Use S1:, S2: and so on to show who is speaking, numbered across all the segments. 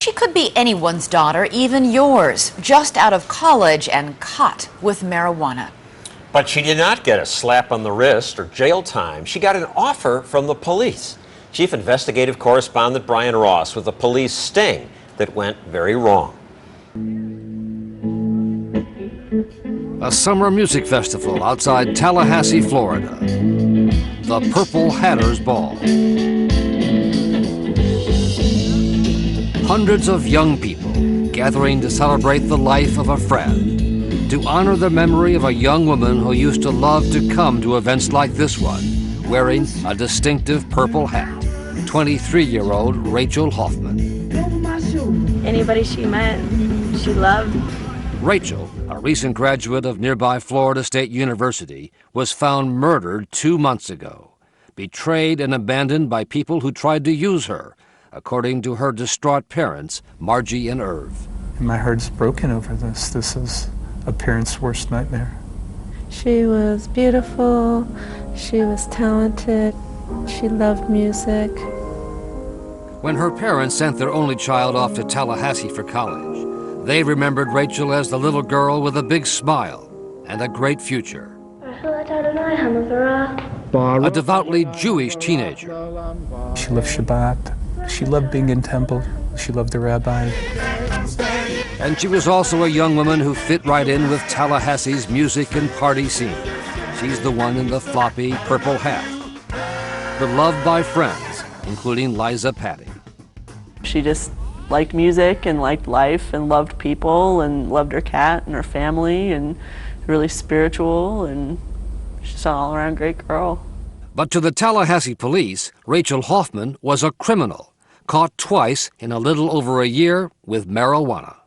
S1: She could be anyone's daughter, even yours, just out of college and caught with marijuana.
S2: But she did not get a slap on the wrist or jail time. She got an offer from the police. Chief Investigative Correspondent Brian Ross with a police sting that went very wrong.
S3: A summer music festival outside Tallahassee, Florida. The Purple Hatters Ball. Hundreds of young people gathering to celebrate the life of a friend, to honor the memory of a young woman who used to love to come to events like this one, wearing a distinctive purple hat, 23-year-old Rachel Hoffman.
S4: Anybody she met, she loved.
S3: Rachel, a recent graduate of nearby Florida State University, was found murdered 2 months ago, betrayed and abandoned by people who tried to use her, according to her distraught parents, Margie and Irv.
S5: My heart's broken over this. This is a parent's worst nightmare.
S4: She was beautiful, she was talented, she loved music.
S3: When her parents sent their only child off to Tallahassee for college, they remembered Rachel as the little girl with a big smile and a great future. A devoutly Jewish teenager.
S5: She loved Shabbat. She loved being in temple. She loved the rabbi.
S3: And she was also a young woman who fit right in with Tallahassee's music and party scene. She's the one in the floppy purple hat. Beloved by friends, including Liza Patty.
S6: She just liked music and liked life and loved people and loved her cat and her family and really spiritual, and she's an all-around great girl.
S3: But to the Tallahassee police, Rachel Hoffman was a criminal, caught twice in a little over a year with marijuana.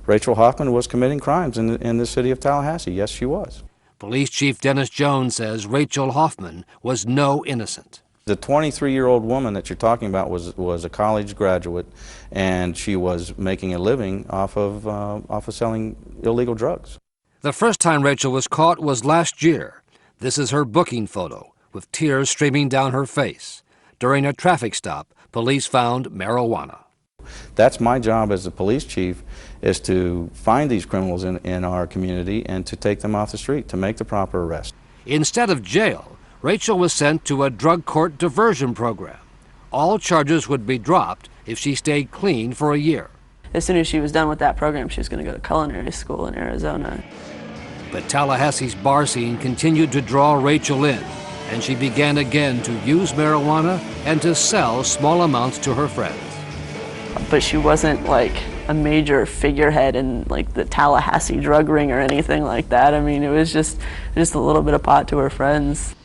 S7: Rachel Hoffman was committing crimes in the city of Tallahassee. Yes, she was.
S3: Police Chief Dennis Jones says Rachel Hoffman was no innocent.
S7: The 23-year-old woman that you're talking about was a college graduate, and she was making a living off of selling illegal drugs.
S3: The first time Rachel was caught was last year. This is her booking photo, with tears streaming down her face. During a traffic stop, police found marijuana.
S7: That's my job as the police chief, is to find these criminals in our community and to take them off the street, to make the proper arrest.
S3: Instead of jail, Rachel was sent to a drug court diversion program. All charges would be dropped if she stayed clean for a year.
S6: As soon as she was done with that program, she was going to go to culinary school in Arizona.
S3: But Tallahassee's bar scene continued to draw Rachel in, and she began again to use marijuana and to sell small amounts to her friends.
S6: But she wasn't like a major figurehead in like the Tallahassee drug ring or anything like that. I mean, it was just a little bit of pot to her friends.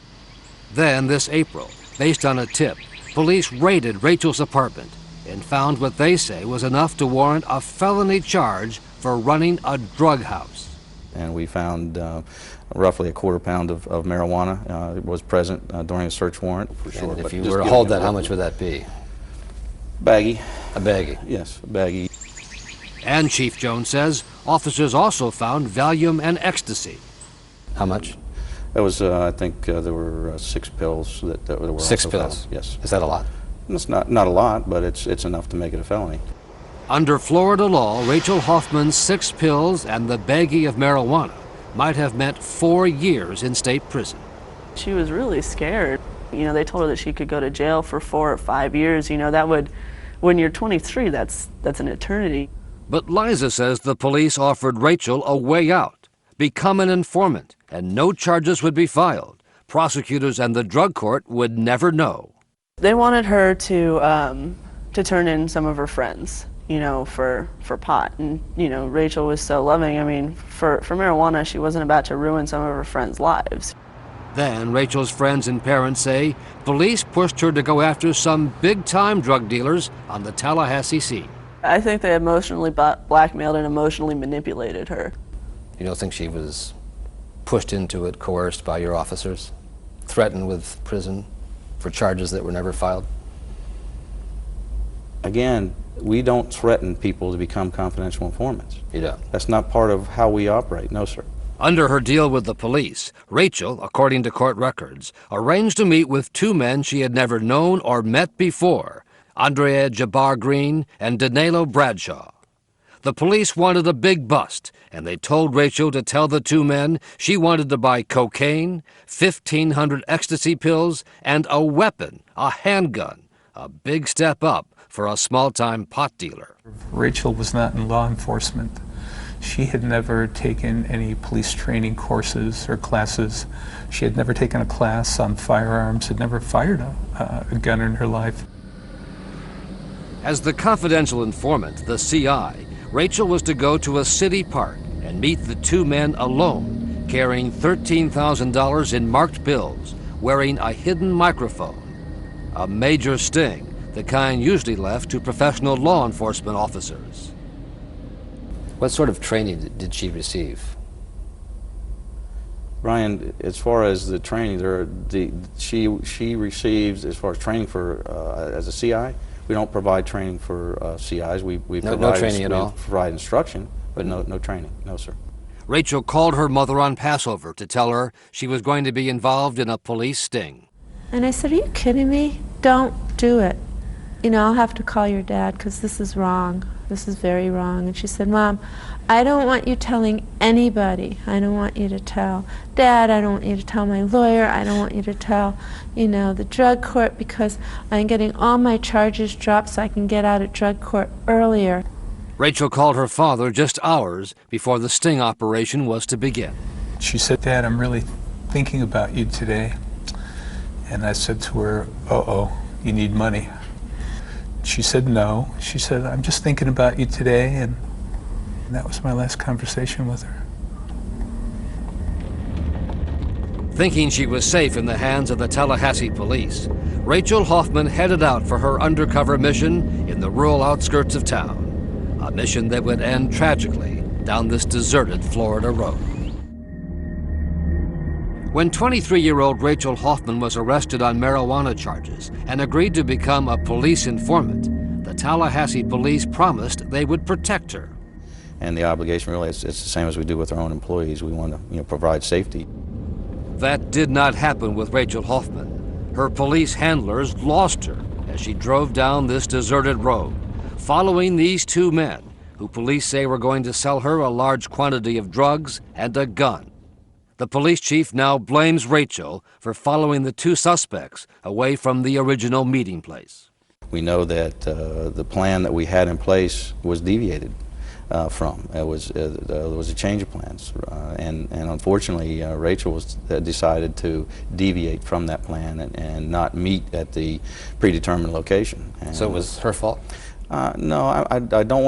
S3: Then this April, based on a tip, police raided Rachel's apartment and found what they say was enough to warrant a felony charge for running a drug house.
S7: And we found roughly a quarter pound of marijuana. It was present during a search warrant, for sure.
S8: And if you were to hold that, how much would that be?
S7: Baggie.
S8: A baggie?
S7: Yes, a baggie.
S3: And Chief Jones says officers also found Valium and ecstasy.
S8: How much?
S7: It was, I think, there were 6 pills that were
S8: 6
S7: also
S8: pills?
S7: found. Yes.
S8: Is that a lot?
S7: It's not a lot, but it's enough to make it a felony.
S3: Under Florida law, Rachel Hoffman's 6 pills and the baggie of marijuana might have meant 4 years in state prison.
S6: She was really scared. You know, they told her that she could go to jail for 4 or 5 years. You know, that would, when you're 23, that's an eternity.
S3: But Liza says the police offered Rachel a way out, become an informant, and no charges would be filed. Prosecutors and the drug court would never know.
S6: They wanted her to turn in some of her friends, you know, for pot. And, you know, Rachel was so loving. I mean, for marijuana, she wasn't about to ruin some of her friends' lives.
S3: Then Rachel's friends and parents say police pushed her to go after some big-time drug dealers on the Tallahassee scene.
S6: I think they emotionally blackmailed and emotionally manipulated her.
S8: You don't think she was pushed into it, coerced by your officers, threatened with prison for charges that were never filed?
S7: Again, we don't threaten people to become confidential informants.
S8: You don't?
S7: That's not part of how we operate, no, sir.
S3: Under her deal with the police, Rachel, according to court records, arranged to meet with 2 men she had never known or met before Andrea Jabbar Green and Danilo Bradshaw. The police wanted a big bust, and they told Rachel to tell the two men she wanted to buy cocaine, 1,500 ecstasy pills, and a weapon, a handgun, a big step up for a small-time pot dealer.
S5: Rachel was not in law enforcement. She had never taken any police training courses or classes. She had never taken a class on firearms, had never fired a gun in her life.
S3: As the confidential informant, the CI, Rachel was to go to a city park and meet the two men alone, carrying $13,000 in marked bills, wearing a hidden microphone. A major sting, the kind usually left to professional law enforcement officers.
S8: What sort of training did she receive?
S7: Brian, as far as the training, she receives, as far as training for as a CI, we don't provide training for CIs. We
S8: no training at all?
S7: Provide instruction, but no training. No, sir.
S3: Rachel called her mother on Passover to tell her she was going to be involved in a police sting.
S4: And I said, are you kidding me? Don't do it. You know, I'll have to call your dad because this is wrong. This is very wrong. And she said, Mom, I don't want you telling anybody. I don't want you to tell Dad. I don't want you to tell my lawyer. I don't want you to tell, you know, the drug court, because I'm getting all my charges dropped so I can get out of drug court earlier.
S3: Rachel called her father just hours before the sting operation was to begin.
S5: She said, Dad, I'm really thinking about you today. And I said to her, uh-oh, you need money. She said no. She said, I'm just thinking about you today, and that was my last conversation with her.
S3: Thinking she was safe in the hands of the Tallahassee police, Rachel Hoffman headed out for her undercover mission in the rural outskirts of town, a mission that would end tragically down this deserted Florida road. When 23-year-old Rachel Hoffman was arrested on marijuana charges and agreed to become a police informant, the Tallahassee police promised they would protect her.
S7: And the obligation really is, it's the same as we do with our own employees. We want to, provide safety.
S3: That did not happen with Rachel Hoffman. Her police handlers lost her as she drove down this deserted road, following these two men who police say were going to sell her a large quantity of drugs and a gun. The police chief now blames Rachel for following the two suspects away from the original meeting place.
S7: We know that the plan that we had in place was deviated from. There was a change of plans, and unfortunately Rachel decided to deviate from that plan and not meet at the predetermined location. And
S8: so it was her fault?
S7: No, I don't want